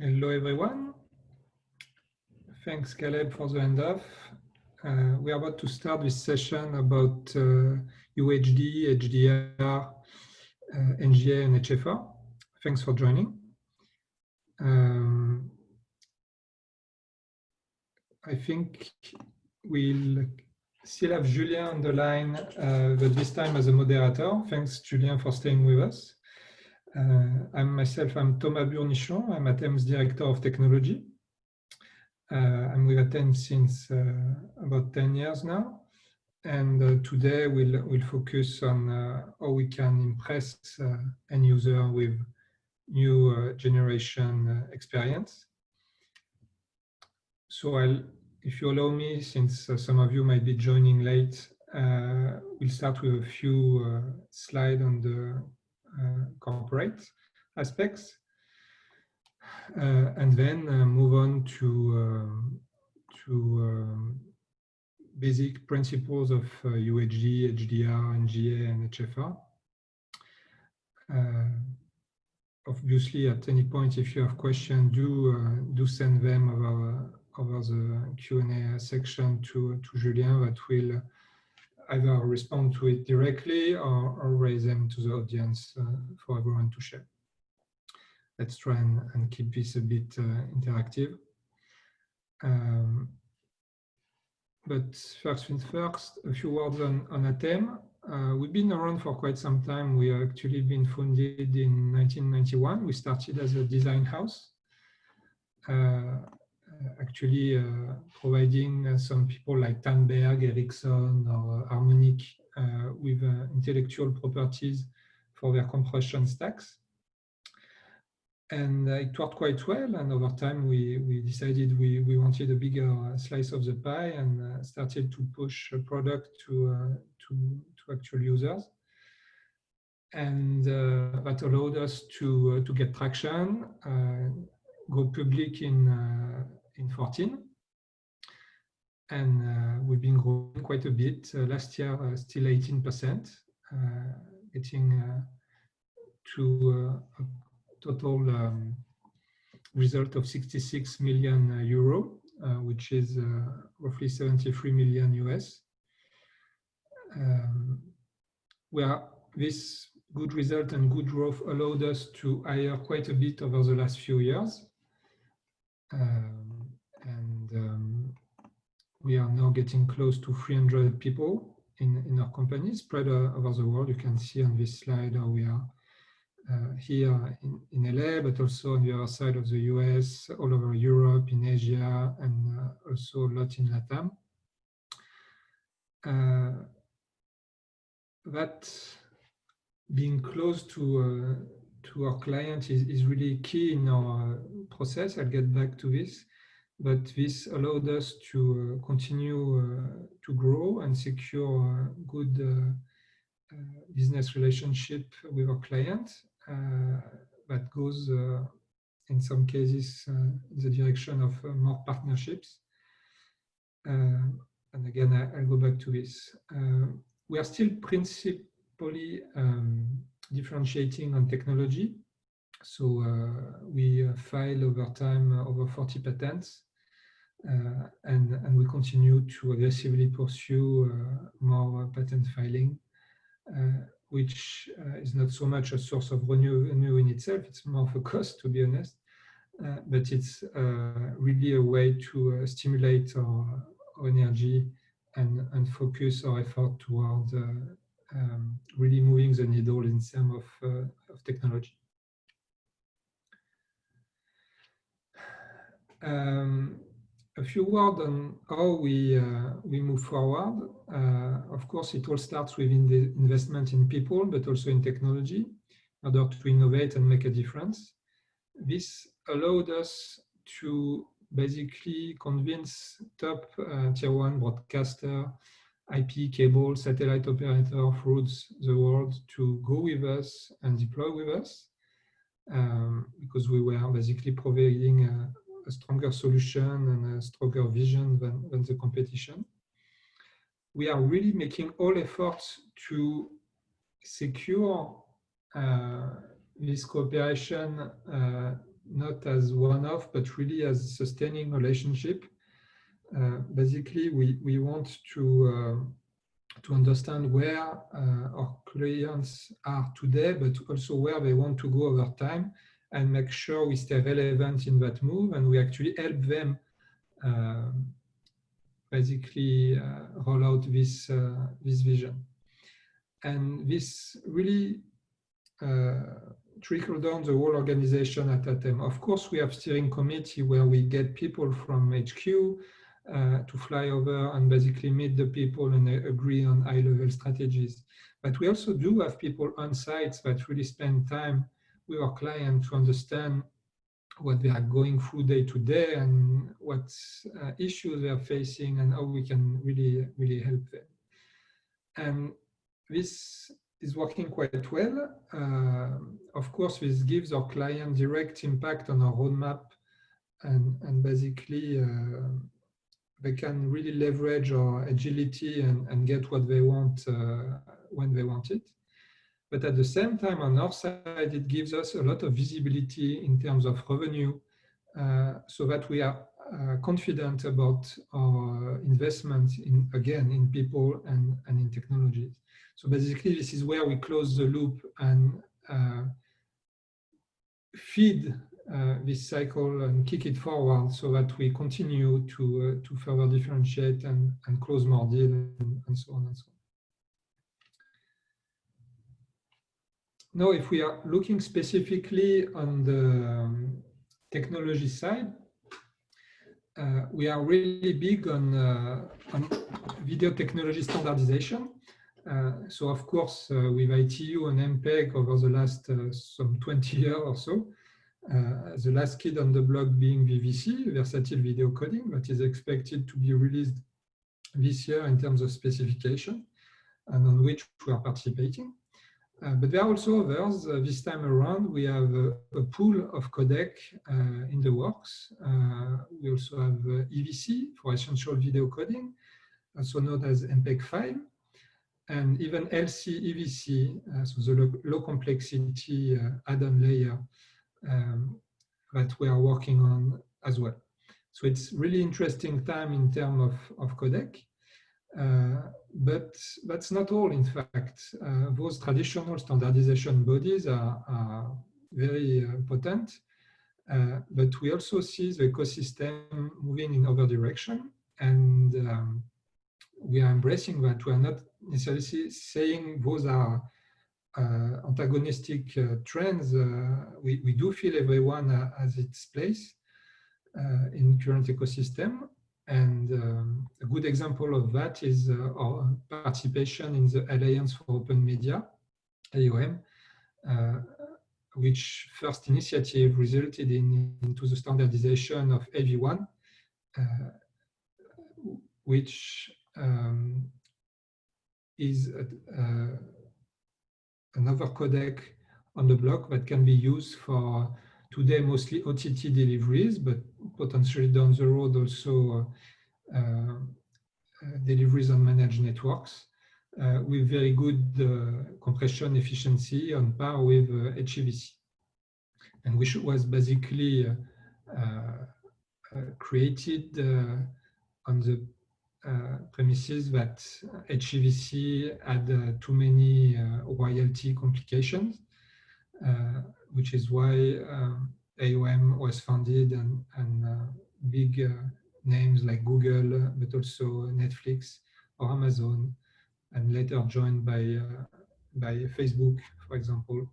Hello everyone. Thanks Caleb for the handoff. We are about to start this session about UHD, HDR, NGA and HFR. Thanks for joining. I think we'll still have Julien on the line, but this time as a moderator. Thanks Julien for staying with us. I'm Thomas Burnichon. I'm Athem's Director of Technology. I'm with Athem since about 10 years now. And today we'll focus on how we can impress end user with new generation experience. So if you allow me, since some of you might be joining late, we'll start with a few slides on the corporate aspects, and then move on to basic principles of UHD, HDR, NGA, and HFR. Obviously, at any point, if you have questions, do send them over the Q&A section to Julien, that will either respond to it directly or raise them to the audience for everyone to share. Let's try and keep this a bit interactive. But first things first, a few words on Athem. We've been around for quite some time. We have actually been founded in 1991. We started as a design house, providing some people like Tandberg, Ericsson, or Harmonic with intellectual properties for their compression stacks. And it worked quite well. And over time, we decided we wanted a bigger slice of the pie and started to push a product to actual users. And that allowed us to get traction, go public in 2014. And we've been growing quite a bit. Last year, still 18%, getting to a total result of 66 million euro, which is roughly 73 million US. This good result and good growth allowed us to hire quite a bit over the last few years. We are now getting close to 300 people in our company, spread over the world. You can see on this slide how we are here in LA, but also on the other side of the US, all over Europe, in Asia, and also a lot in LATAM. That being close to our client is really key in our process. I'll get back to this, but this allowed us to continue to grow and secure good business relationship with our clients. That goes in some cases in the direction of more partnerships. And again, I'll go back to this. We are still principally differentiating on technology. So we file over time over 40 patents, and we continue to aggressively pursue more patent filing, which is not so much a source of revenue in itself. It's more of a cost, to be honest, but it's really a way to stimulate our energy and focus our effort toward really moving the needle in terms of technology. A few words on how we move forward. Of course, it all starts with the investment in people, but also in technology, in order to innovate and make a difference. This allowed us to basically convince top tier 1 broadcaster, IP, cable, satellite operator throughout the world to go with us and deploy with us, because we were basically providing a stronger solution and a stronger vision than the competition. We are really making all efforts to secure this cooperation not as one-off, but really as sustaining relationship. Basically, we want to understand where our clients are today, but also where they want to go over time, and make sure we stay relevant in that move, and we actually help them basically roll out this vision. And this really trickle down the whole organization at that time. Of course, we have steering committee where we get people from HQ to fly over and basically meet the people and agree on high-level strategies. But we also do have people on site that really spend time with our client to understand what they are going through day to day and what issues they are facing and how we can really help them. And this is working quite well. Of course, this gives our client direct impact on our roadmap, and basically they can really leverage our agility and get what they want when they want it. But at the same time, on our side, it gives us a lot of visibility in terms of revenue, so that we are confident about our investment in people and in technologies. So basically, this is where we close the loop and feed this cycle and kick it forward so that we continue to further differentiate and close more deals and so on and so on. Now, if we are looking specifically on the technology side, we are really big on video technology standardization. So of course, with ITU and MPEG over the last some 20 years or so, the last kid on the block being VVC, Versatile Video Coding, that is expected to be released this year in terms of specification, and on which we are participating. But there are also others. This time around, we have a pool of codec in the works. We also have EVC for essential video coding, also known as MPEG-5, and even LC-EVC, so the low complexity add-on layer that we are working on as well. So it's really interesting time in terms of codec. But that's not all, in fact. Those traditional standardization bodies are very potent, but we also see the ecosystem moving in other direction, and we are embracing that. We are not necessarily saying those are antagonistic trends. We do feel everyone has its place in current ecosystem. And a good example of that is our participation in the Alliance for Open Media, AOM, which first initiative resulted into the standardization of AV1, which is another codec on the block that can be used for today mostly OTT deliveries, but potentially down the road also deliveries on managed networks with very good compression efficiency on par with HEVC. And which was basically created on the premises that HEVC had too many royalty complications, which is why AOM was founded, and big names like Google, but also Netflix or Amazon, and later joined by Facebook, for example,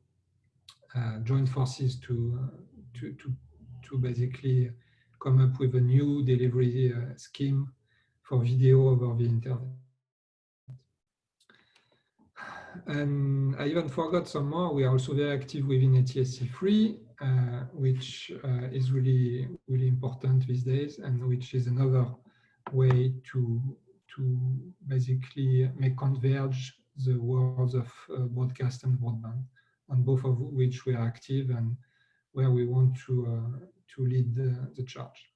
joined forces to basically come up with a new delivery scheme for video over the internet. And I even forgot some more. We are also very active within ATSC3, which is really important these days, and which is another way to basically make converge the worlds of broadcast and broadband, on both of which we are active and where we want to lead the charge.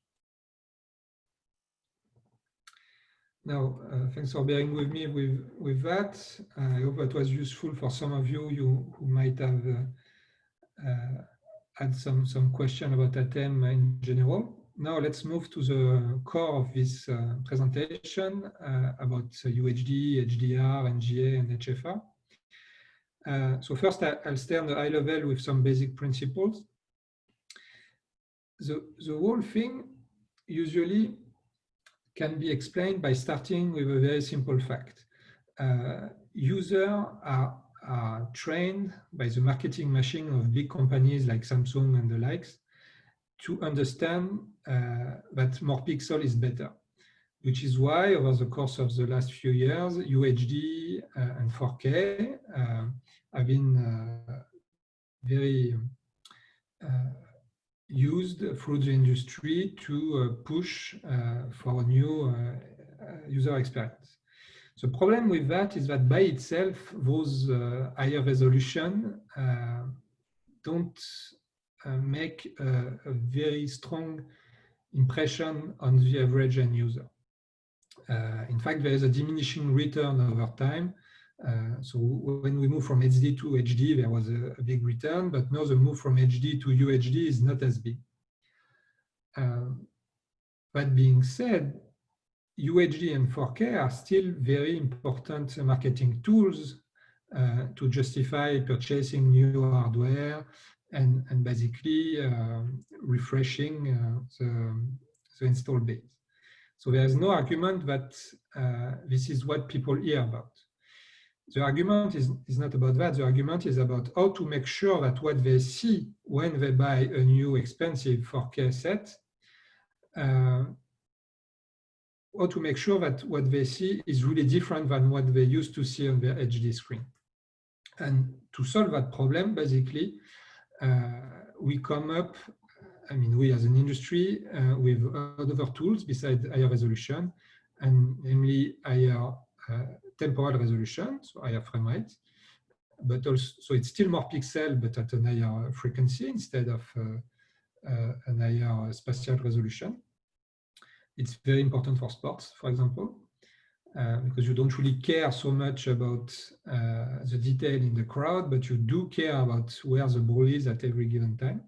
Now, thanks for bearing with me with that. I hope that was useful for some of you who might have had some question about ATEM in general. Now let's move to the core of this presentation about UHD, HDR, NGA, and HFR. So first, I'll stay on the high level with some basic principles. The whole thing usually can be explained by starting with a very simple fact. Users are trained by the marketing machine of big companies like Samsung and the likes to understand that more pixel is better, which is why over the course of the last few years, UHD and 4K have been very used through the industry to push for a new user experience. The problem with that is that by itself, those higher resolution don't make a very strong impression on the average end user. In fact, there is a diminishing return over time. So when we move from HD to HD, there was a big return, but now the move from HD to UHD is not as big. That being said, UHD and 4K are still very important marketing tools to justify purchasing new hardware and basically refreshing the install base. So there is no argument that this is what people hear about. The argument is not about that. The argument is about how to make sure that what they see when they buy a new expensive 4K set, how to make sure that what they see is really different than what they used to see on their HD screen. And to solve that problem, basically, we come up, I mean, we as an industry, with other tools besides higher resolution, and namely higher temporal resolution, so higher frame rate, but also, so it's still more pixel, but at a higher frequency instead of a higher spatial resolution. It's very important for sports, for example, because you don't really care so much about the detail in the crowd, but you do care about where the ball is at every given time.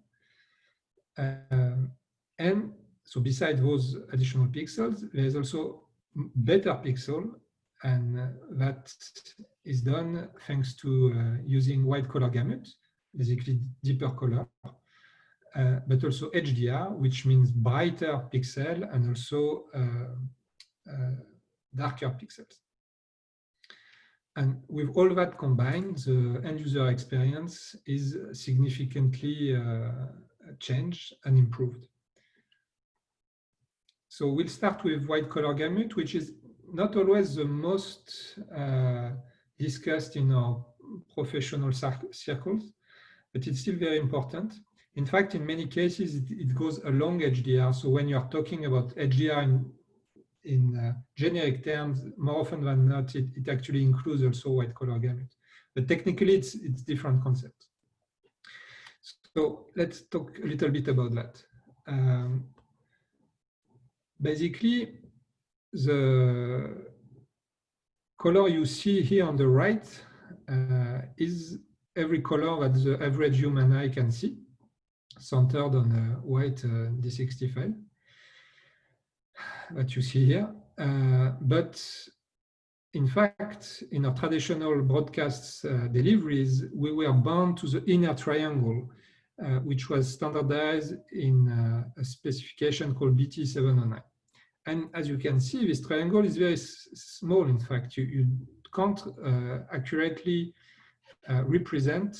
And so besides those additional pixels, there's also better pixel, and that is done thanks to using wide color gamut, basically deeper color, but also HDR, which means brighter pixel and also darker pixels. And with all that combined, the end user experience is significantly changed and improved. So we'll start with wide color gamut, which is not always the most discussed in our professional circles, but it's still very important. In fact, in many cases, it goes along HDR. So when you're talking about HDR in generic terms, more often than not, it actually includes also wide color gamut. But technically, it's different concepts. So let's talk a little bit about that. Basically, the color you see here on the right is every color that the average human eye can see, centered on a white D60 file that you see here. But in fact, in our traditional broadcast deliveries, we were bound to the inner triangle, which was standardized in a specification called BT709. And as you can see, this triangle is very small. In fact, you can't accurately represent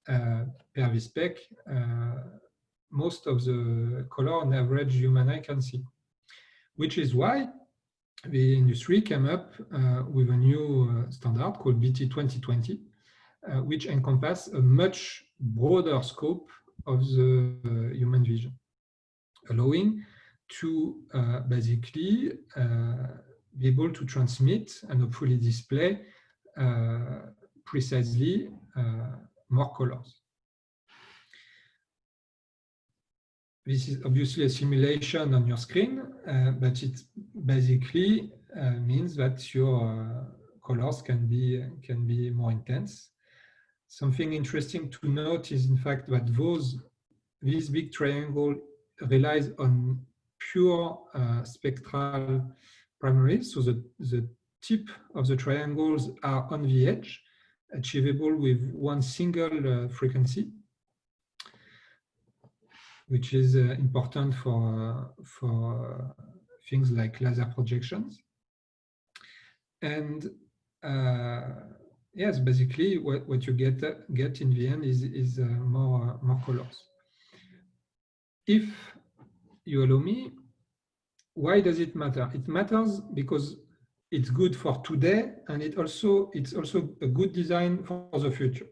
per this spec most of the color on average human eye can see, which is why the industry came up with a new standard called BT 2020, which encompasses a much broader scope of the human vision, allowing to basically be able to transmit and hopefully display precisely more colors. This is obviously a simulation on your screen, but it basically means that your colors can be more intense. Something interesting to note is, in fact, that those this big triangle relies on pure spectral primaries. So the tip of the triangles are on the edge, achievable with one single frequency, which is important for things like laser projections. And yes, basically what you get in the end is more colors. If you allow me, why does it matter? It matters because it's good for today, and it's also a good design for the future.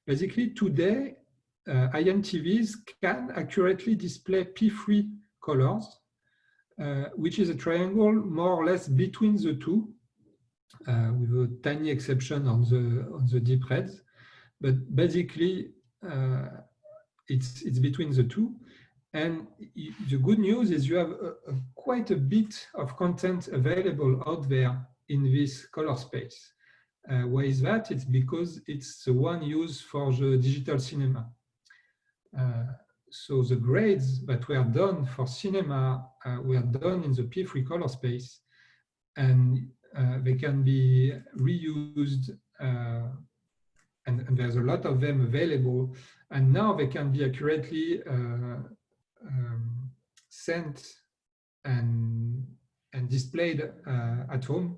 Basically, today, INTVs can accurately display P3 colors, which is a triangle more or less between the two, with a tiny exception on the deep reds. But basically, it's between the two. And the good news is you have quite a bit of content available out there in this color space. Why is that? It's because it's the one used for the digital cinema. So the grades that were done for cinema were done in the P3 color space, and they can be reused, and there's a lot of them available, and now they can be accurately sent and displayed at home,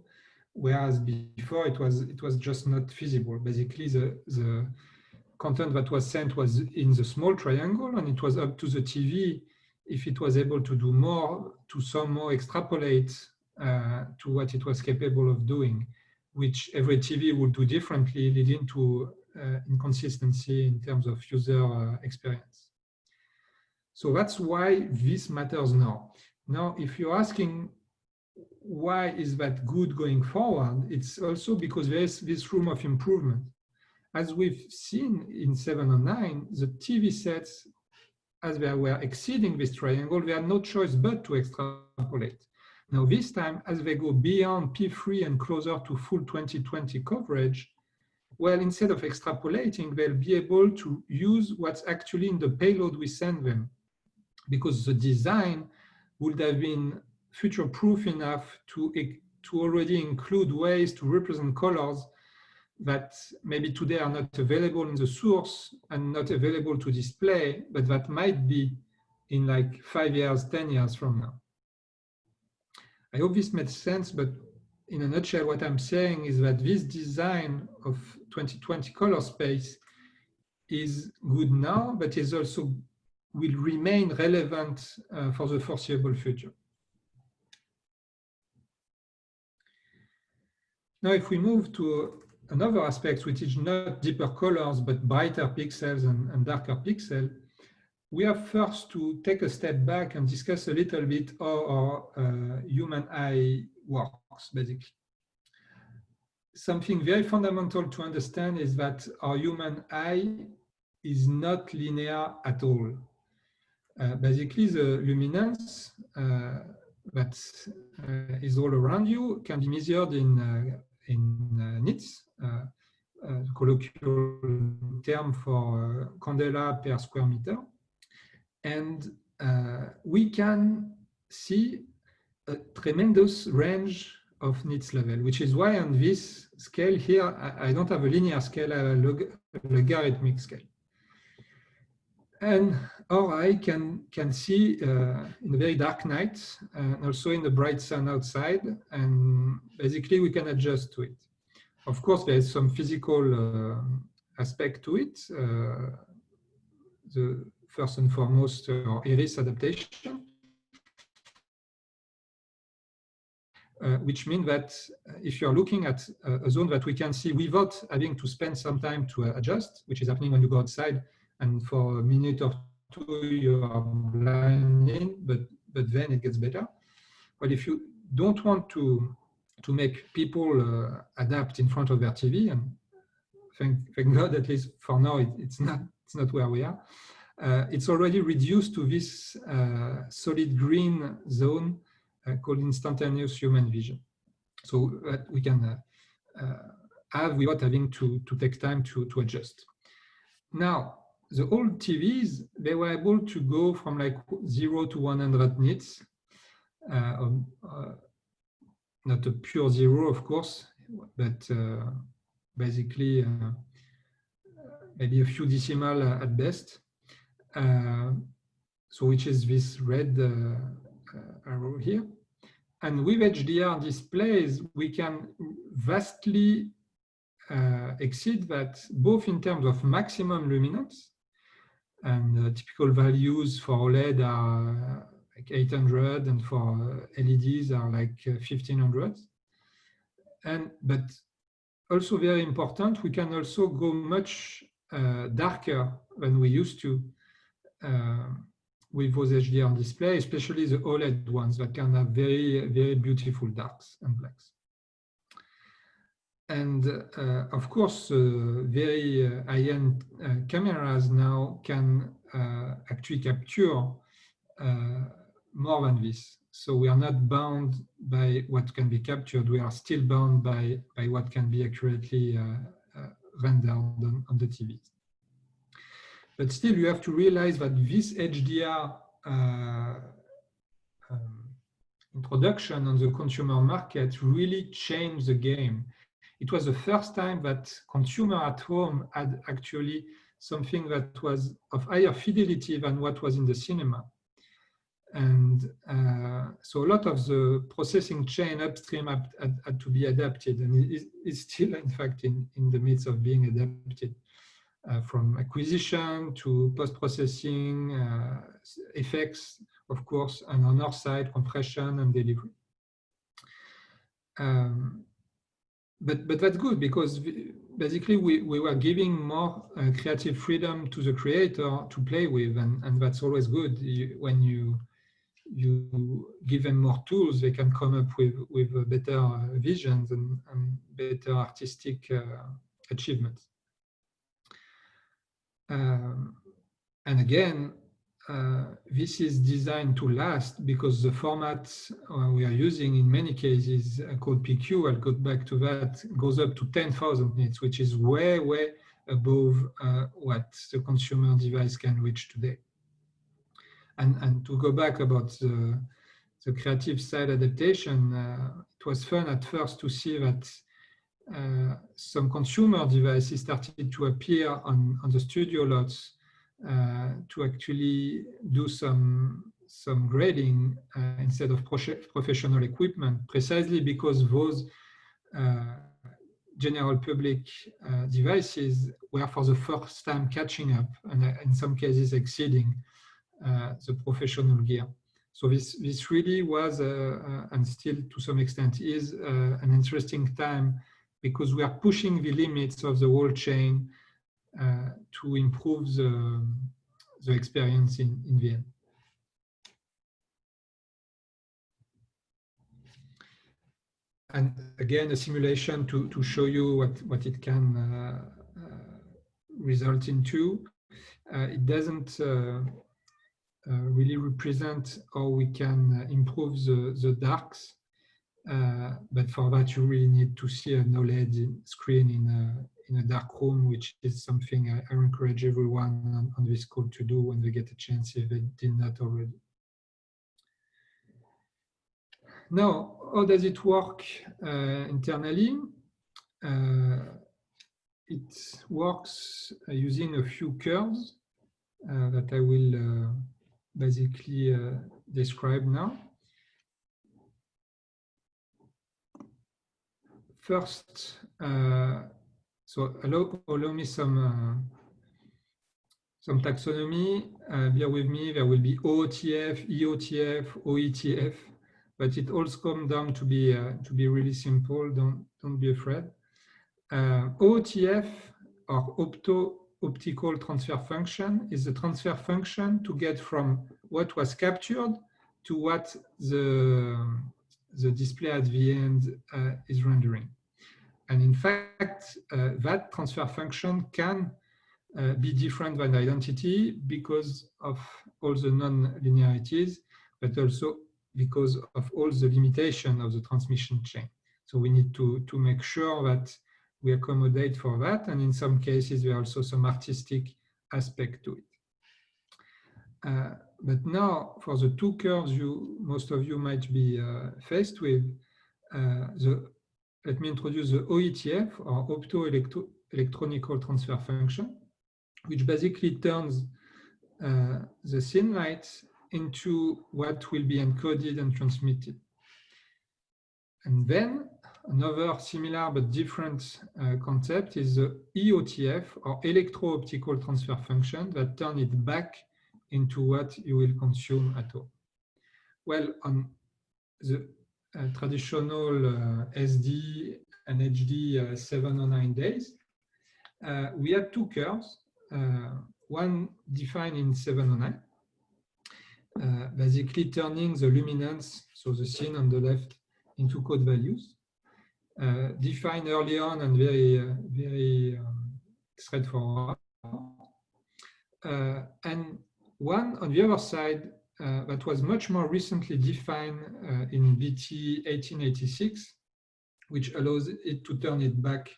whereas before it was just not feasible. Basically, the content that was sent was in the small triangle, and it was up to the TV if it was able to do more, to somehow extrapolate to what it was capable of doing, which every TV would do differently, leading to inconsistency in terms of user experience. So that's why this matters now. Now, if you're asking why is that good going forward, it's also because there's this room of improvement. As we've seen in 7 and 9, the TV sets, as they were exceeding this triangle, they had no choice but to extrapolate. Now this time, as they go beyond P3 and closer to full 2020 coverage, well, instead of extrapolating, they'll be able to use what's actually in the payload we send them, because the design would have been future-proof enough to already include ways to represent colors that maybe today are not available in the source and not available to display, but that might be in like 5 years, 10 years from now. I hope this makes sense, but in a nutshell, what I'm saying is that this design of 2020 color space is good now, but is also will remain relevant for the foreseeable future. Now, if we move to another aspect, which is not deeper colors, but brighter pixels and darker pixels, we have first to take a step back and discuss a little bit how our human eye works, basically. Something very fundamental to understand is that our human eye is not linear at all. Basically, the luminance that is all around you can be measured in nits, colloquial term for candela per square meter. And we can see a tremendous range of nits level, which is why on this scale here, I don't have a linear scale, I have a logarithmic scale. And our eye can see in a very dark night, and also in the bright sun outside, and basically we can adjust to it. Of course, there is some physical aspect to it. The first and foremost, our iris adaptation, which means that if you're looking at a zone that we can see without having to spend some time to adjust, which is happening when you go outside, and for a minute or two you are blinded, but then it gets better. But if you don't want to make people adapt in front of their TV, and thank God, at least for now, it's not where we are. It's already reduced to this solid green zone called instantaneous human vision. So that we can have without having to take time to adjust. Now, the old TVs, they were able to go from like 0 to 100 nits, not a pure zero, of course, but basically maybe a few decimal at best. So which is this red arrow here. And with HDR displays, we can vastly exceed that, both in terms of maximum luminance, and typical values for OLED are like 800, and for LEDs are like 1500. But also very important, we can also go much darker than we used to with those HDR displays, especially the OLED ones that can have very, very beautiful darks and blacks. And of course, very high-end cameras now can actually capture more than this. So we are not bound by what can be captured. We are still bound by what can be accurately rendered on the TVs. But still, you have to realize that this HDR introduction on the consumer market really changed the game. It was the first time that consumer at home had actually something that was of higher fidelity than what was in the cinema. And so a lot of the processing chain upstream had to be adapted, and is still, in fact, in the midst of being adapted. From acquisition to post-processing, effects, of course, and on our side, compression and delivery. But that's good, because basically we were giving more creative freedom to the creator to play with, and that's always good. When you give them more tools, they can come up with better visions and better artistic achievements. And again, this is designed to last, because the format we are using in many cases called PQ, I'll go back to that, goes up to 10,000 nits, which is way, way above what the consumer device can reach today. And to go back about the creative side adaptation, it was fun at first to see that some consumer devices started to appear on the studio lots to actually do some grading instead of professional equipment, precisely because those general public devices were for the first time catching up, and in some cases exceeding the professional gear. So this really was, and still to some extent is, an interesting time, because we are pushing the limits of the whole chain to improve the experience in the end. And again, a simulation to show you what it can result into. It doesn't really represent how we can improve the darks, but for that you really need to see an OLED screen in a dark room, which is something I encourage everyone on this call to do when they get a chance, if they did not already. Now, how does it work internally? It works using a few curves that I will basically describe now. First, so allow me some taxonomy. Bear with me. There will be OOTF, EOTF, OETF, but it all comes down to be really simple. Don't be afraid. OOTF, or optical transfer function, is the transfer function to get from what was captured to what the display at the end is rendering. And in fact, that transfer function can be different than identity because of all the non-linearities, but also because of all the limitation of the transmission chain. So we need to make sure that we accommodate for that. And in some cases, there are also some artistic aspect to it. But now, for the two curves most of you might be faced with, let me introduce the OETF, or optoelectronical transfer function, which basically turns the thin light into what will be encoded and transmitted. And then another similar but different concept is the EOTF, or electro-optical transfer function, that turn it back into what you will consume at all. Well, on the traditional SD and HD 709 days, we had two curves, one defined in 709, basically turning the luminance, so the scene on the left, into code values, defined early on and very straightforward. And one on the other side that was much more recently defined in BT 1886, which allows it to turn it back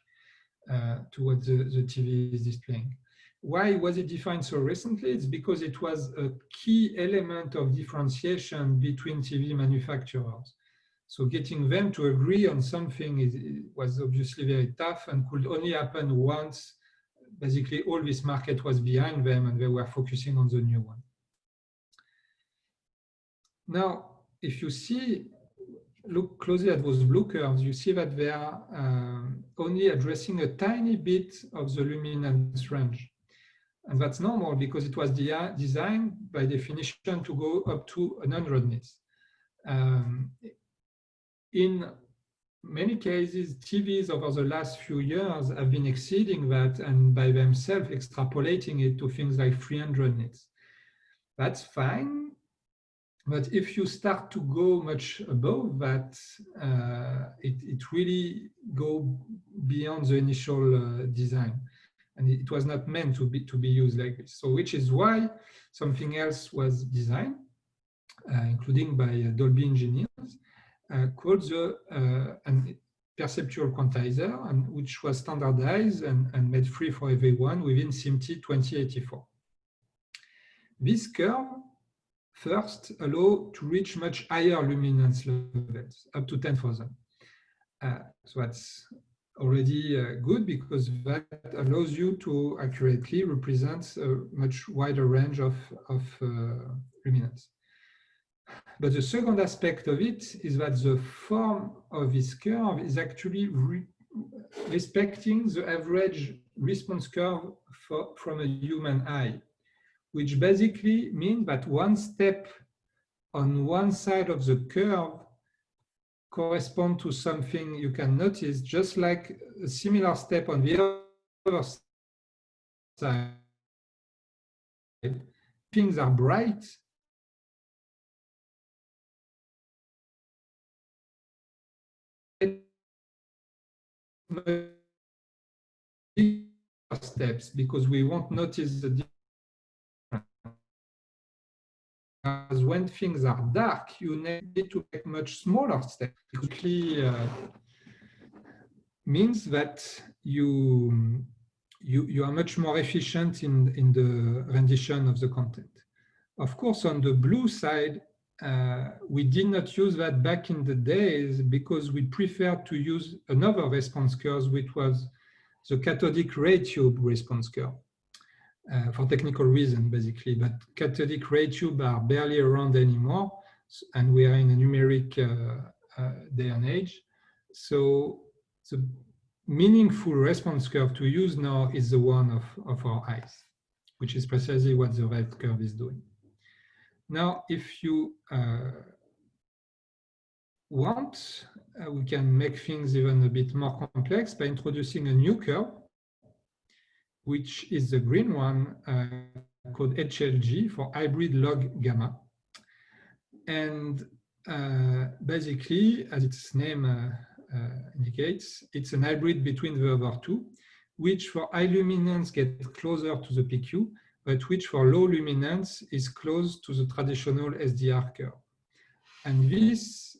to what the TV is displaying. Why was it defined so recently? It's because it was a key element of differentiation between TV manufacturers. So getting them to agree on something was obviously very tough and could only happen once basically all this market was behind them and they were focusing on the new one. Now, if you look closely at those blue curves, you see that they are only addressing a tiny bit of the luminance range. And that's normal because it was designed by definition to go up to 100 nits. In many cases, TVs over the last few years have been exceeding that and by themselves extrapolating it to things like 300 nits. That's fine. But if you start to go much above that, it really goes beyond the initial design. And it was not meant to be used like this. So which is why something else was designed, including by Dolby engineers, called the perceptual quantizer, and which was standardized and made free for everyone within SMPTE 2084. This curve first allow to reach much higher luminance levels, up to 10,000. So that's already good because that allows you to accurately represent a much wider range of luminance. But the second aspect of it is that the form of this curve is actually respecting the average response curve from a human eye, which basically means that one step on one side of the curve corresponds to something you can notice, just like a similar step on the other side. Things are bright. Steps because we won't notice the difference. As when things are dark, you need to make much smaller steps. It means that you are much more efficient in the rendition of the content. Of course, on the blue side, we did not use that back in the days because we preferred to use another response curve, which was the cathodic ray tube response curve. For technical reasons, basically, but cathodic ray tube are barely around anymore, and we are in a numeric day and age. So the meaningful response curve to use now is the one of our eyes, which is precisely what the red curve is doing. Now, if you want, we can make things even a bit more complex by introducing a new curve, which is the green one called HLG for hybrid log gamma. And basically, as its name indicates, it's an hybrid between the other two, which for high luminance gets closer to the PQ, but which for low luminance is close to the traditional SDR curve. And this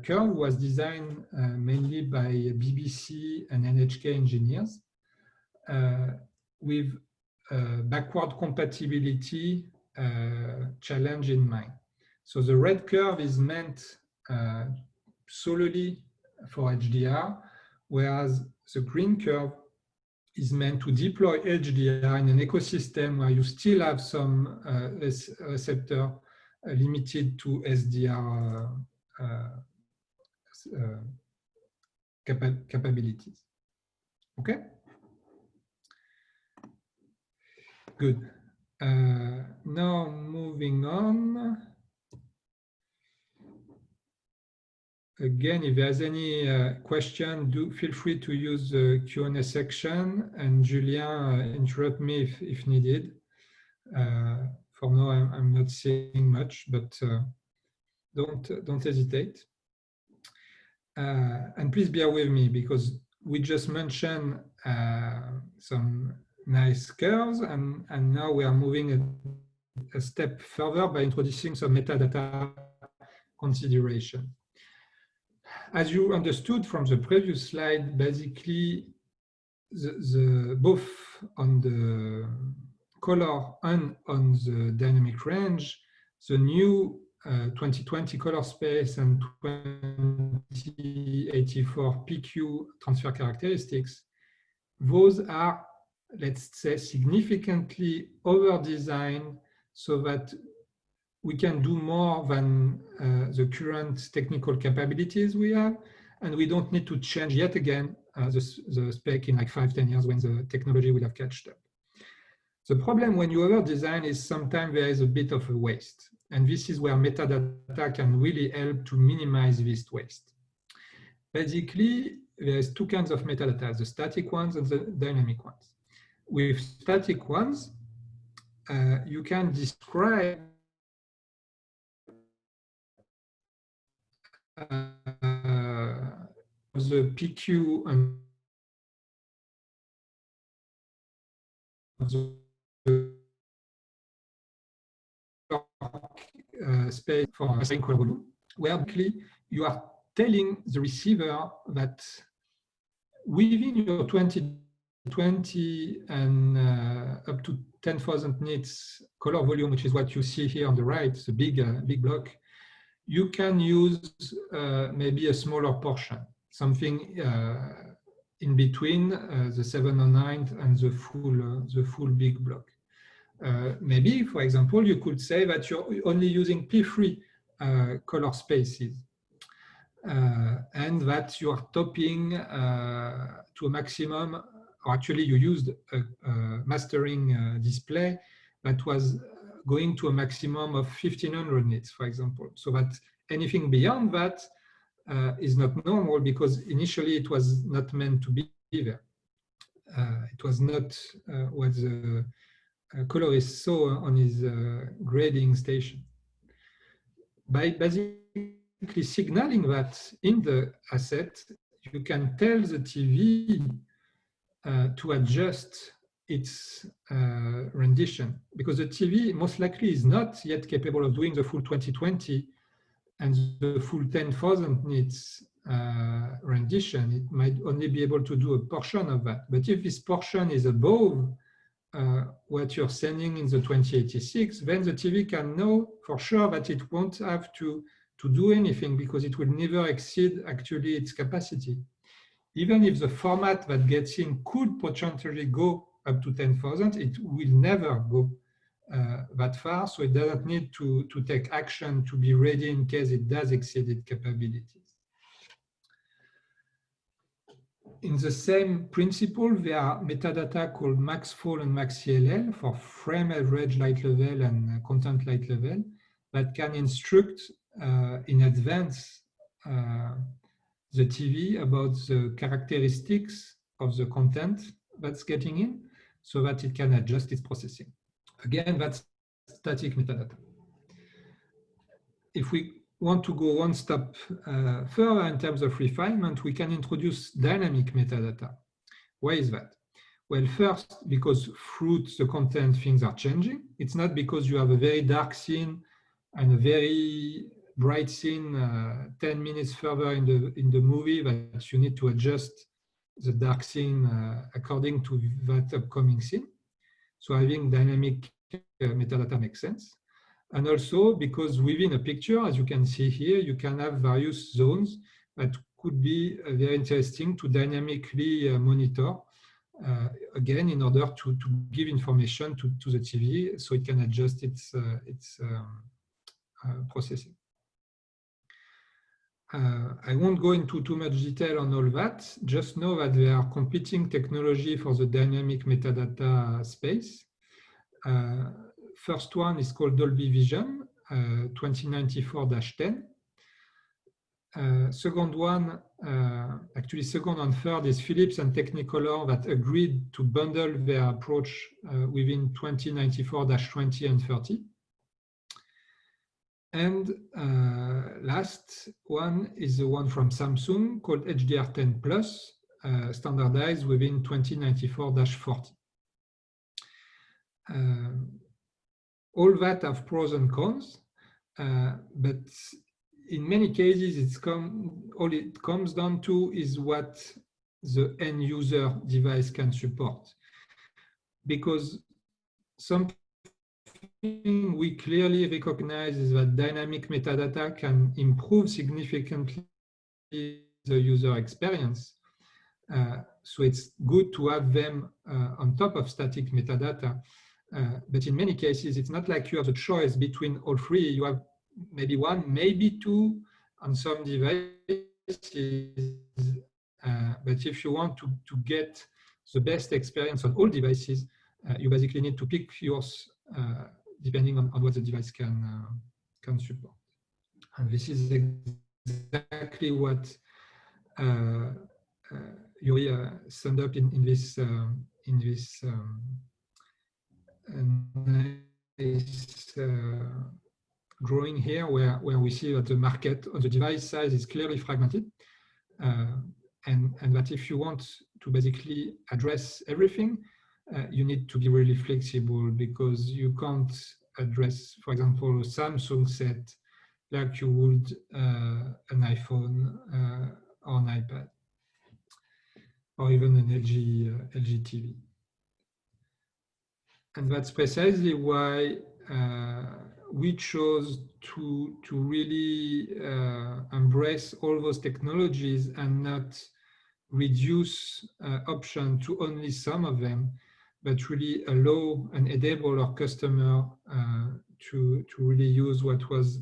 curve was designed mainly by BBC and NHK engineers with backward compatibility challenge in mind. So the red curve is meant solely for HDR, whereas the green curve is meant to deploy HDR in an ecosystem where you still have some receptor limited to SDR capabilities. Okay? Good. Now moving on. Again, if there's any question, feel free to use the Q&A section, and Julien, interrupt me if needed. For now, I'm not saying much, but don't hesitate. And please bear with me, because we just mentioned some nice curves, and now we are moving a step further by introducing some metadata consideration. As you understood from the previous slide, basically, both on the color and on the dynamic range, the new 2020 color space and 2084 PQ transfer characteristics, those are, let's say, significantly over-designed so that we can do more than the current technical capabilities we have, and we don't need to change yet again the spec in like 5-10 years when the technology will have catched up. The problem when you over-design is sometimes there is a bit of a waste, and this is where metadata can really help to minimize this waste. Basically, there's two kinds of metadata, the static ones and the dynamic ones. With static ones, you can describe the PQ and the space for a single volume, where basically you are telling the receiver that within your 2020 and up to 10,000 nits color volume, which is what you see here on the right, the big block, you can use maybe a smaller portion, something in between the 709th and the full big block. Maybe, for example, you could say that you're only using P3 color spaces and that you are topping to a maximum, or actually you used a mastering display that was going to a maximum of 1500 nits, for example. So that anything beyond that is not normal, because initially it was not meant to be there. It was not what the colorist saw on his grading station. By basically signaling that in the asset, you can tell the TV to adjust its rendition, because the TV most likely is not yet capable of doing the full 2020 and the full 10,000 nits rendition. It might only be able to do a portion of that. But if this portion is above what you're sending in the 2086, then the TV can know for sure that it won't have to do anything, because it will never exceed actually its capacity. Even if the format that gets in could potentially go up to 10,000, it will never go that far, so it doesn't need to take action to be ready in case it does exceed its capabilities. In the same principle, there are metadata called MaxFall and MaxCLL for frame average light level and content light level that can instruct in advance the TV about the characteristics of the content that's getting in, so that it can adjust its processing. Again, that's static metadata. If we want to go one step further in terms of refinement, we can introduce dynamic metadata. Why is that? Well, first, because through the content, things are changing. It's not because you have a very dark scene and a very bright scene 10 minutes further in the movie that you need to adjust the dark scene according to that upcoming scene. So having dynamic metadata makes sense. And also because within a picture, as you can see here, you can have various zones that could be very interesting to dynamically monitor, again, in order to give information to the TV so it can adjust its processing. I won't go into too much detail on all that. Just know that there are competing technology for the dynamic metadata space. First one is called Dolby Vision, 2094-10. Second one, actually second and third is Philips and Technicolor that agreed to bundle their approach within 2094-20 and 30. And last one is the one from Samsung called HDR10 Plus, standardized within 2094-40. All that have pros and cons, but in many cases, all it comes down to is what the end user device can support. Because something we clearly recognize is that dynamic metadata can improve significantly the user experience. So it's good to have them on top of static metadata. But in many cases, it's not like you have a choice between all three. You have maybe one, maybe two on some devices. But if you want to get the best experience on all devices, you basically need to pick yours depending on what the device can support. And this is exactly what Yuri summed up in this nice drawing here, where we see that the market on the device size is clearly fragmented, and that if you want to basically address everything, you need to be really flexible, because you can't address, for example, a Samsung set like you would an iPhone or an iPad, or even an LG TV. And that's precisely why we chose to really embrace all those technologies and not reduce option to only some of them, but really allow and enable our customer to really use what was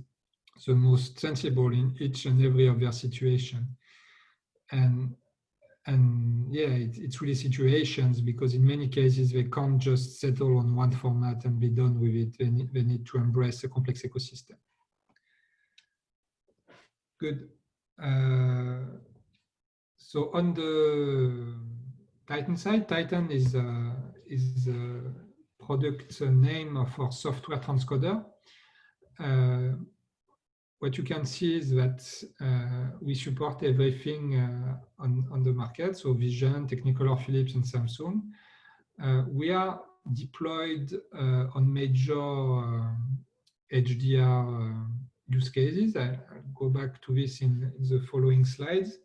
the most sensible in each and every of their situation. And yeah, it's really situations, because in many cases they can't just settle on one format and be done with it. They need to embrace a complex ecosystem. Good. So on the Titan side, Titan is a product name of our software transcoder. What you can see is that we support everything on the market, so Vision, Technicolor, Philips, and Samsung. We are deployed on major HDR use cases. I'll go back to this in the following slides.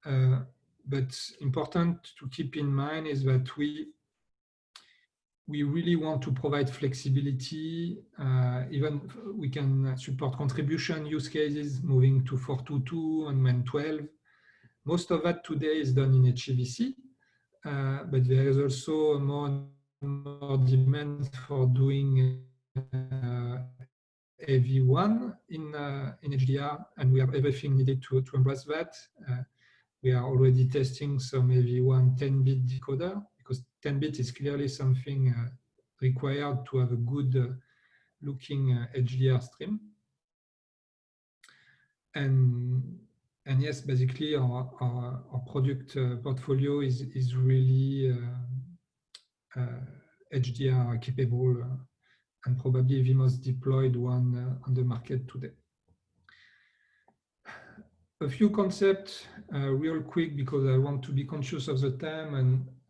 But important to keep in mind is that we really want to provide flexibility. Even we can support contribution use cases moving to 422 and MAN 12. Most of that today is done in HEVC, but there is also more demand for doing AV1 in HDR, and we have everything needed to embrace that. We are already testing some AV1 10-bit decoder, because 10-bit is clearly something required to have a good looking HDR stream. And yes, basically our product portfolio is really HDR capable, and probably the most deployed one on the market today. A few concepts real quick, because I want to be conscious of the time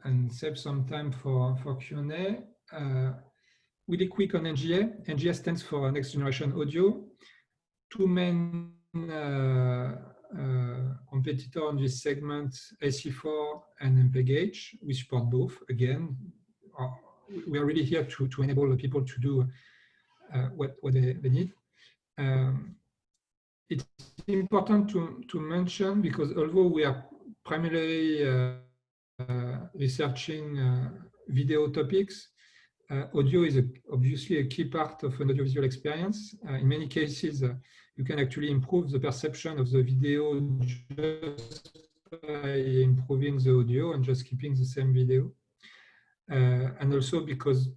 and save some time for Q&A. Really quick on NGA. NGA stands for Next Generation Audio. Two main competitors on this segment, AC4 and MPEG-H. We support both. Again, we are really here to enable the people to do what they need. It's important to mention, because although we are primarily researching video topics, audio is obviously a key part of an audiovisual experience. In many cases, you can actually improve the perception of the video just by improving the audio and just keeping the same video. And also because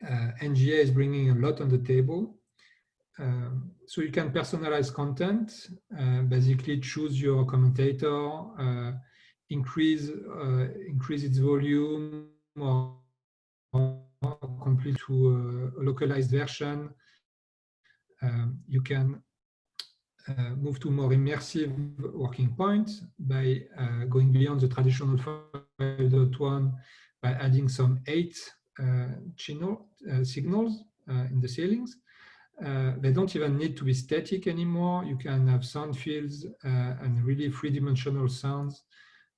NGA is bringing a lot on the table. So you can personalize content, basically choose your commentator, increase its volume, or complete to a localized version. You can move to more immersive working points by going beyond the traditional 5.1 by adding some 8 signals in the ceilings. They don't even need to be static anymore. You can have sound fields and really three-dimensional sounds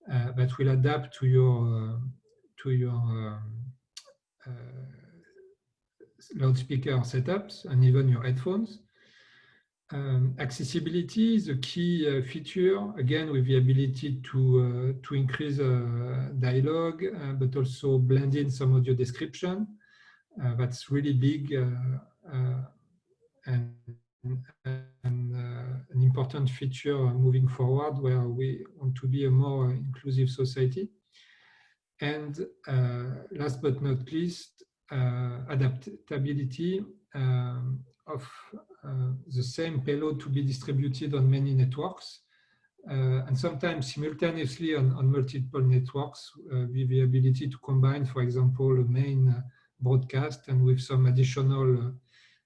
that will adapt to your loudspeaker setups and even your headphones. Accessibility is a key feature, again, with the ability to increase dialogue, but also blend in some audio description. That's really big and an important feature moving forward, where we want to be a more inclusive society. And last but not least, adaptability of the same payload to be distributed on many networks, and sometimes simultaneously on multiple networks, with the ability to combine, for example, a main broadcast and with some additional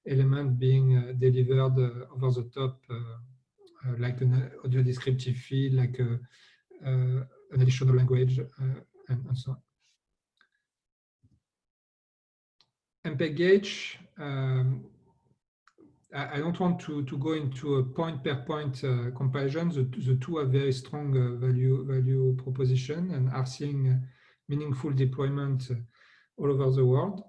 element being delivered over the top, like an audio descriptive feed, like an additional language, and so on. MPEG-H, I don't want to go into a point-per-point comparison. The two have very strong value proposition and are seeing meaningful deployment all over the world.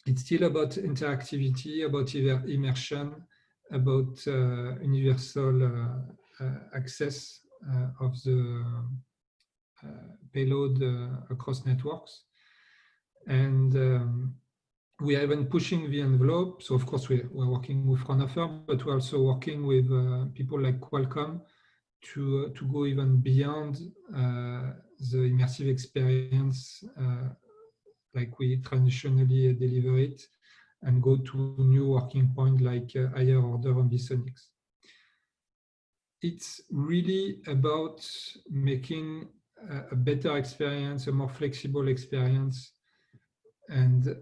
It's still about interactivity, about immersion, about universal access of the payload across networks. And we are even pushing the envelope. So of course we're working with Fraunhofer, but we're also working with people like Qualcomm to go even beyond the immersive experience like we traditionally deliver it, and go to new working point like higher order ambisonics. It's really about making a better experience, a more flexible experience, and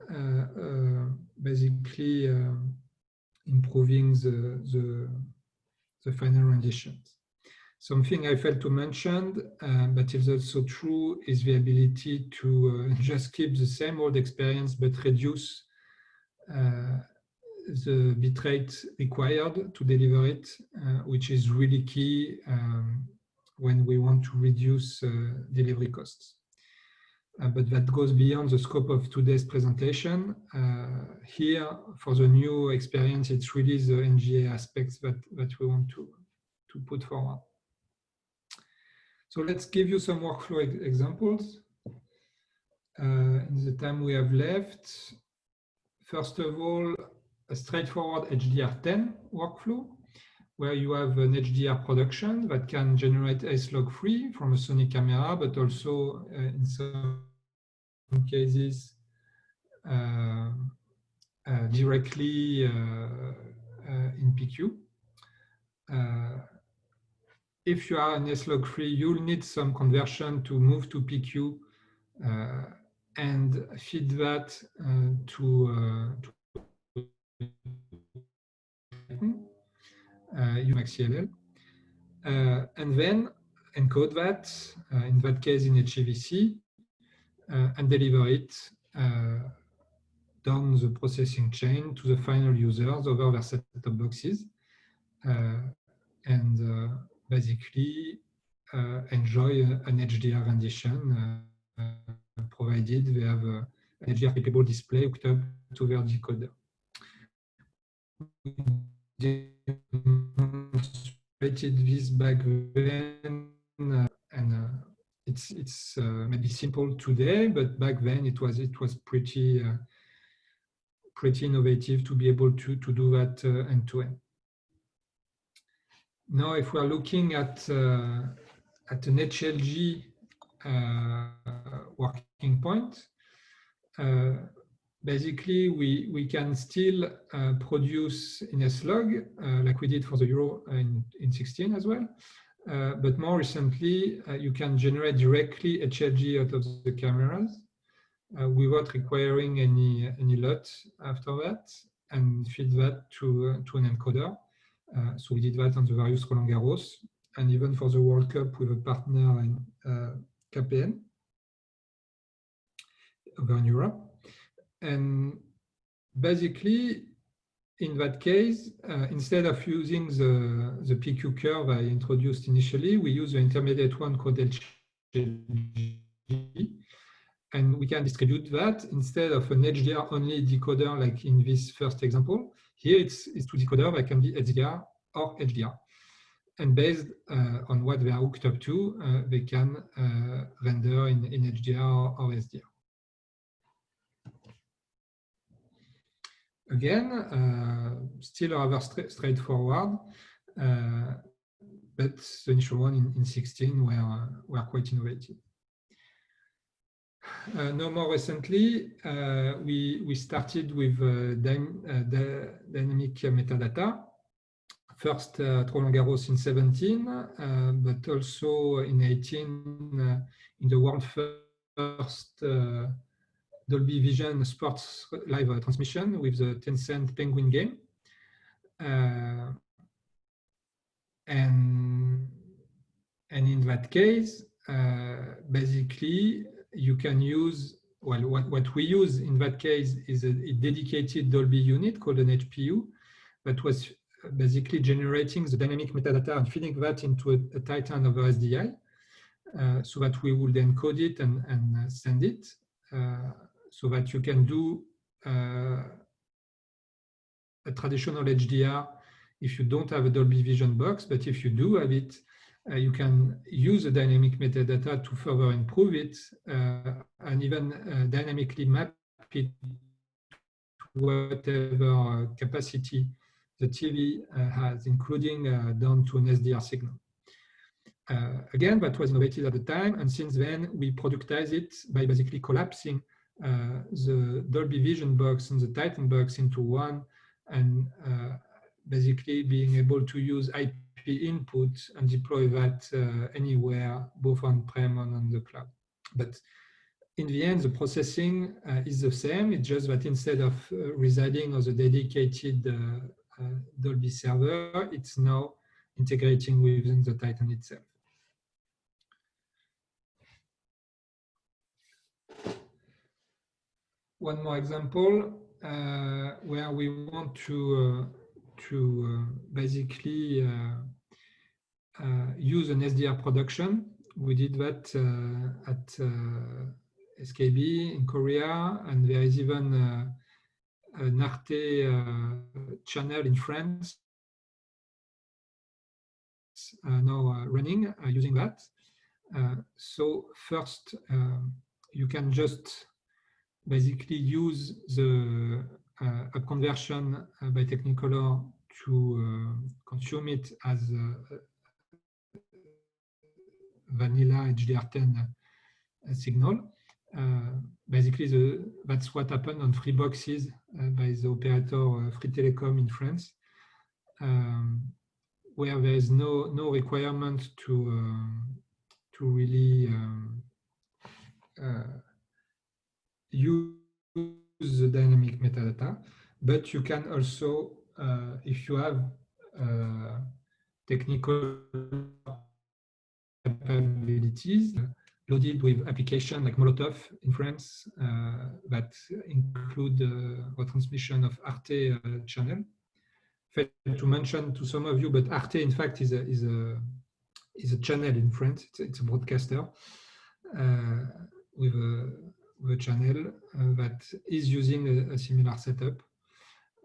basically improving the final renditions. Something I failed to mention, but is also true, is the ability to just keep the same old experience but reduce the bitrate required to deliver it, which is really key when we want to reduce delivery costs. But that goes beyond the scope of today's presentation. Here, for the new experience, it's really the NGA aspects that we want to put forward. So let's give you some workflow examples. In the time we have left, first of all, a straightforward HDR10 workflow, where you have an HDR production that can generate S-Log3 from a Sony camera, but also in some cases directly in PQ. If you are an S-Log3, you'll need some conversion to move to PQ and feed that to UMaxCLL, and then encode that, in that case in HEVC, and deliver it down the processing chain to the final users over their set-top boxes, and basically enjoy an HDR rendition, provided they have an HDR-capable display hooked up to their decoder. We demonstrated this back then, and it's maybe simple today, but back then it was pretty innovative to be able to do that end to end. Now, if we are looking at an HLG working point, basically we can still produce in S-Log like we did for the Euro in 16 as well. But more recently, you can generate directly HLG out of the cameras without requiring any LUT after that, and feed that to an encoder. So we did that on the various Roland Garros, and even for the World Cup with a partner in KPN over in Europe. And basically, in that case, instead of using the PQ curve I introduced initially, we use the intermediate one called HLG, and we can distribute that instead of an HDR only decoder like in this first example. Here it's two decoders that can be HDR or HDR. And based on what they are hooked up to, they can render in HDR or SDR. Again, still rather straightforward, but the initial one in 16 were quite innovative. No more recently, we started with dynamic metadata. First at Roland Garros in 17, but also in 18 in the world first Dolby Vision sports live transmission with the Tencent Penguin game. And in that case, basically, you can use, well, what we use in that case is a dedicated Dolby unit called an HPU that was basically generating the dynamic metadata and feeding that into a Titan over SDI, so that we would encode it and send it, so that you can do a traditional HDR if you don't have a Dolby Vision box, but if you do have it, you can use the dynamic metadata to further improve it and even dynamically map it to whatever capacity the TV has, including down to an SDR signal. Again, that was innovative at the time, and since then we productize it by basically collapsing the Dolby Vision box and the Titan box into one, and basically being able to use IP input and deploy that anywhere, both on-prem and on the cloud. But in the end, the processing is the same. It's just that instead of residing on the dedicated Dolby server, it's now integrating within the Titan itself. One more example where we want to basically use an SDR production. We did that at SKB in Korea, and there is even an Arte channel in France now running using that. So first, you can just basically use the up conversion by Technicolor to consume it as vanilla HDR10 signal. Basically, that's what happened on free boxes by the operator Free Telecom in France, where there is no requirement to really use the dynamic metadata, but you can also, if you have technical capabilities loaded with applications like Molotov in France that include retransmission of Arte channel. Failed to mention to some of you, but Arte in fact is a channel in France. It's a broadcaster with the channel that is using a similar setup.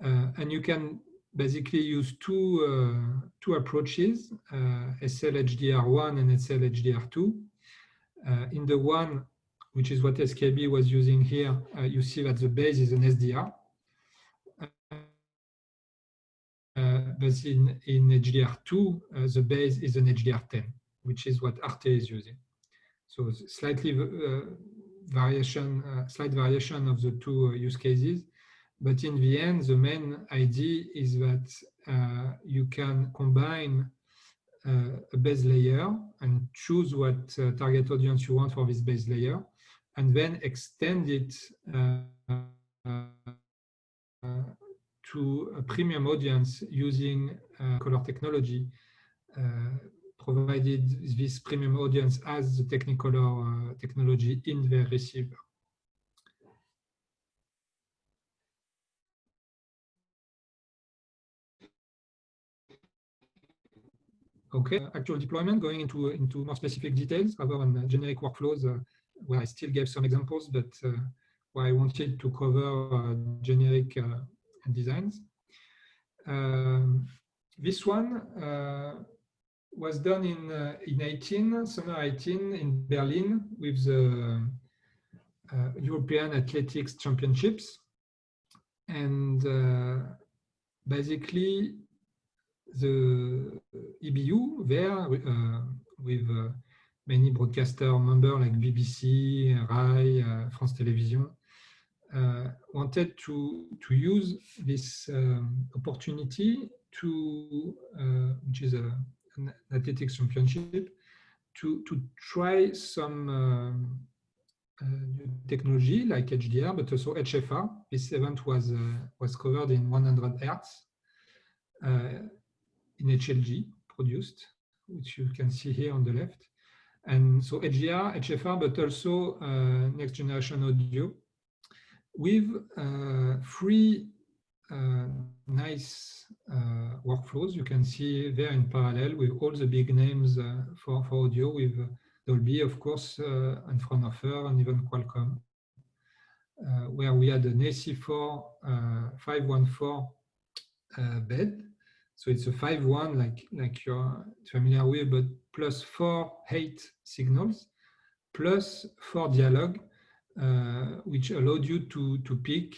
And you can basically use two approaches, SL-HDR1 and SL-HDR2. In the one, which is what SKB was using here, you see that the base is an SDR. But in HDR2, the base is an HDR10, which is what Arte is using. So slightly slight variation of the two use cases. But in the end, the main idea is that you can combine a base layer and choose what target audience you want for this base layer, and then extend it to a premium audience using color technology, provided this premium audience has the Technicolor technology in their receiver. Okay, actual deployment, going into more specific details rather than generic workflows, where I still gave some examples, but where I wanted to cover generic designs. This one was done in summer 18 in Berlin with the European Athletics Championships. And basically, the EBU there with many broadcaster members like BBC, RAI, France Télévisions, wanted to use this opportunity to, which is an athletics championship, to try some new technology like HDR, but also HFR. This event was covered in 100 Hertz in HLG produced, which you can see here on the left. And so HDR, HFR, but also next generation audio with three nice workflows. You can see there in parallel with all the big names for audio, with Dolby, of course, and Fraunhofer, and even Qualcomm, where we had an AC4 514 bed. So it's a 5.1 like you're familiar with, but plus 4 8 signals, plus 4 dialogue, which allowed you to pick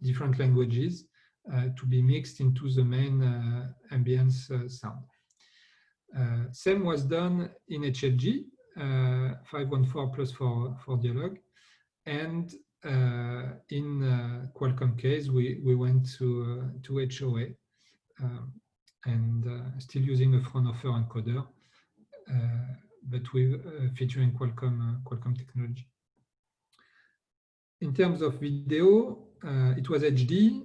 different languages to be mixed into the main ambience sound. Same was done in HLG, 514 plus 4 dialogue. And in Qualcomm case, we went to HOA. And still using a Fraunhofer encoder, but with featuring Qualcomm technology. In terms of video, it was HD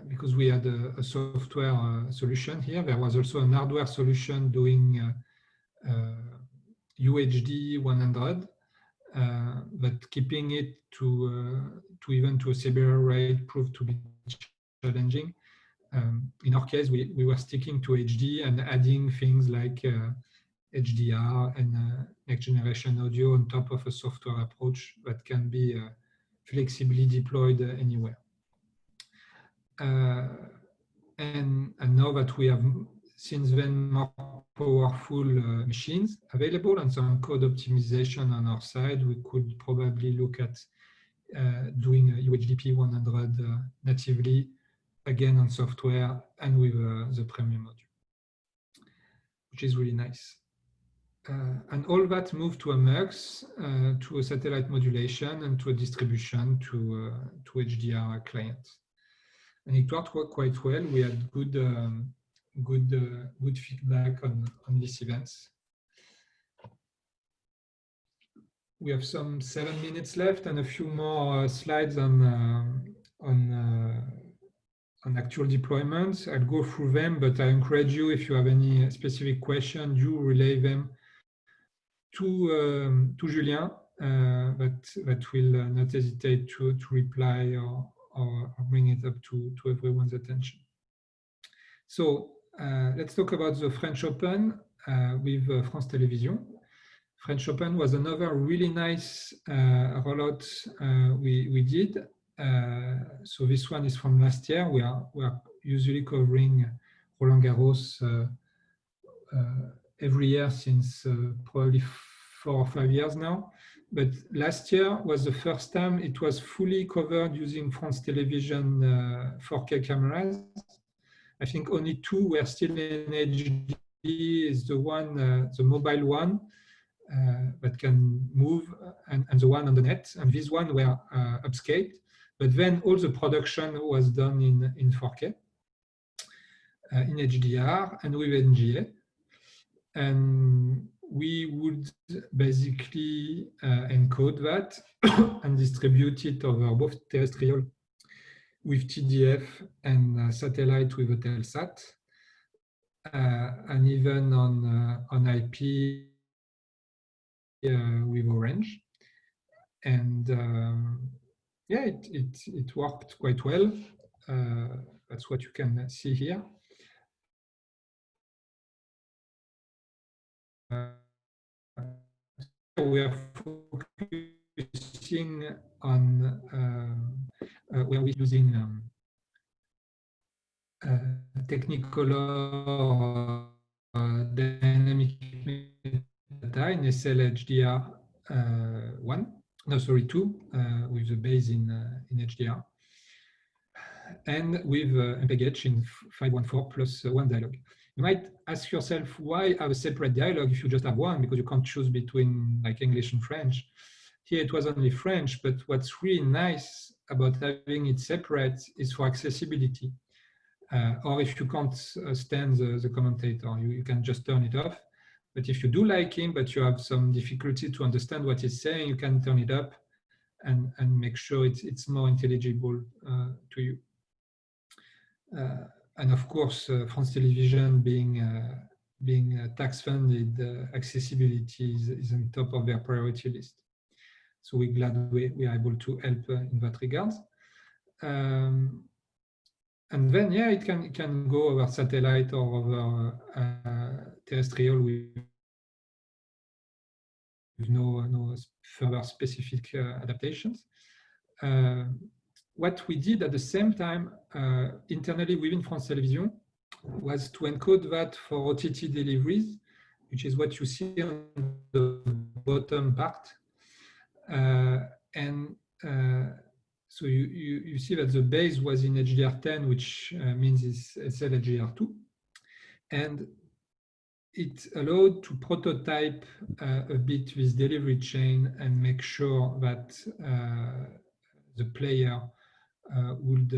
because we had a software solution here. There was also a hardware solution doing UHD 100, but keeping it to even to a severe rate proved to be challenging. In our case, we were sticking to HD and adding things like HDR and next generation audio on top of a software approach that can be flexibly deployed anywhere. And now that we have since then more powerful machines available and some code optimization on our side, we could probably look at doing a UHDP 100 natively, again on software and with the premium module, which is really nice. And all that moved to a MUX, to a satellite modulation, and to a distribution to HDR clients. And it worked quite well. We had good feedback on these events. We have some 7 minutes left and a few more slides on actual deployments. I'll go through them, but I encourage you, if you have any specific question, you relay them to Julien, that will not hesitate to reply or bring it up to everyone's attention. So let's talk about the French Open with France Télévisions. French Open was another really nice rollout we did. So this one is from last year. We are usually covering Roland Garros every year since probably 4 or 5 years now. But last year was the first time it was fully covered using France Television 4K cameras. I think only 2 were still in HD. Is the one, the mobile one that can move, and the one on the net. And these one were upscaled. But then all the production was done in 4K, in HDR, and with NGA. And we would basically encode that and distribute it over both terrestrial with TDF and satellite with Eutelsat, and even on IP with Orange. And yeah, it worked quite well. That's what you can see here. We are focusing on where we're using Technicolor dynamic data in SL-HDR 2 with the base in HDR, and with MPEG-H in 514 plus 1 dialog. You might ask yourself, why have a separate dialogue if you just have one, because you can't choose between like English and French. Here it was only French, but what's really nice about having it separate is for accessibility. Or if you can't stand the commentator, you can just turn it off. But if you do like him, but you have some difficulty to understand what he's saying, you can turn it up and make sure it's more intelligible to you. And of course, France Television being tax-funded, accessibility is on top of their priority list. So we're glad we are able to help in that regard. And then, yeah, it can go over satellite or over terrestrial with no further specific adaptations. What we did at the same time internally within France Television was to encode that for OTT deliveries, which is what you see on the bottom part. So you see that the base was in HDR10, which means it's SL-HDR2. And it allowed to prototype a bit this delivery chain and make sure that the player would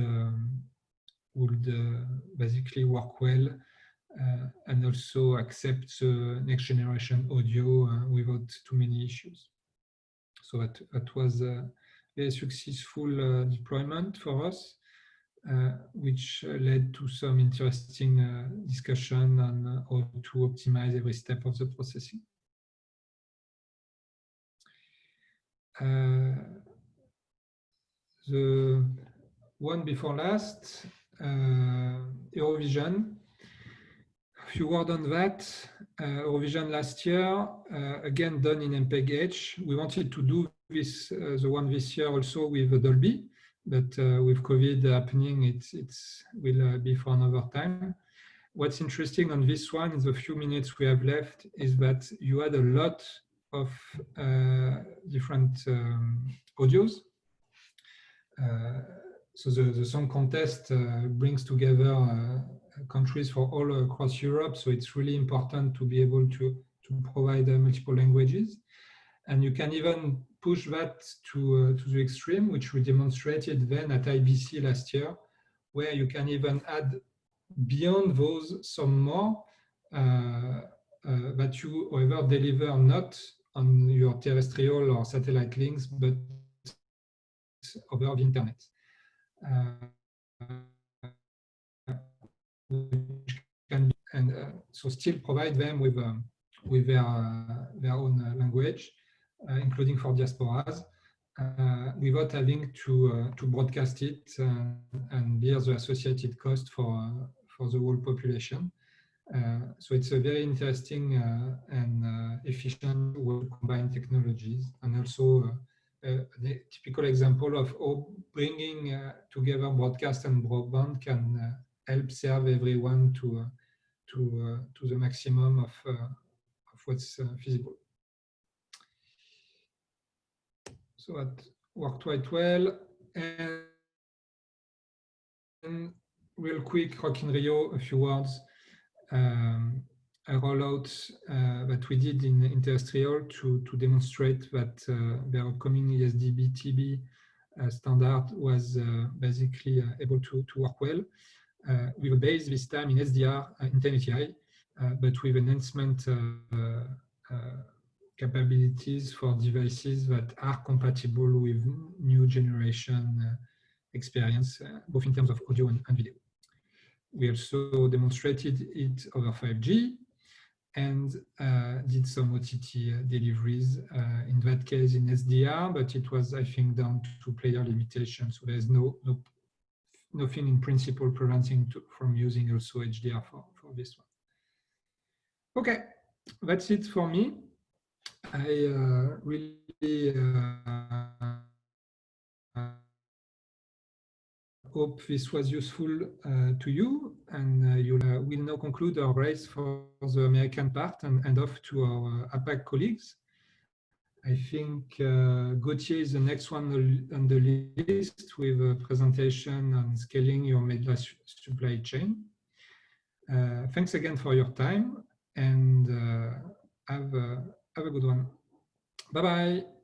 basically work well and also accept the next generation audio without too many issues. So that was a very successful deployment for us, which led to some interesting discussion on how to optimize every step of the processing. The one before last, Eurovision. A few words on that. Eurovision last year, again done in MPEG-H. We wanted to do this, the one this year also with Dolby, but with COVID happening, it will be for another time. What's interesting on this one, in the few minutes we have left, is that you had a lot of different audios. So the song contest brings together countries for all across Europe. So it's really important to be able to provide multiple languages. And you can even push that to the extreme, which we demonstrated then at IBC last year, where you can even add beyond those some more that you, however, deliver not on your terrestrial or satellite links, but over the internet. Which can be, and so still provide them with their own language, including for diasporas, without having to broadcast it and bear the associated cost for the whole population. So it's a very interesting and efficient way to combine technologies, and also a typical example of how bringing together broadcast and broadband can help serve everyone to the maximum of what's feasible. So that worked quite well. And real quick, Rock in Rio, a few words. A rollout that we did in terrestrial to demonstrate that the upcoming ESDB-TB standard was basically able to work well. With a base this time in SDR in 1080i, but with enhancement capabilities for devices that are compatible with new generation experience, both in terms of audio and video. We also demonstrated it over 5G and did some OTT deliveries, in that case in SDR, but it was, I think, down to player limitations. So there's nothing in principle preventing from using also HDR for this one. Okay, that's it for me. I really hope this was useful to you, and you will now conclude our race for the American part and hand off to our APAC colleagues. I think Gauthier is the next one on the list with a presentation on scaling your media supply chain. Thanks again for your time, and have a good one. Bye-bye.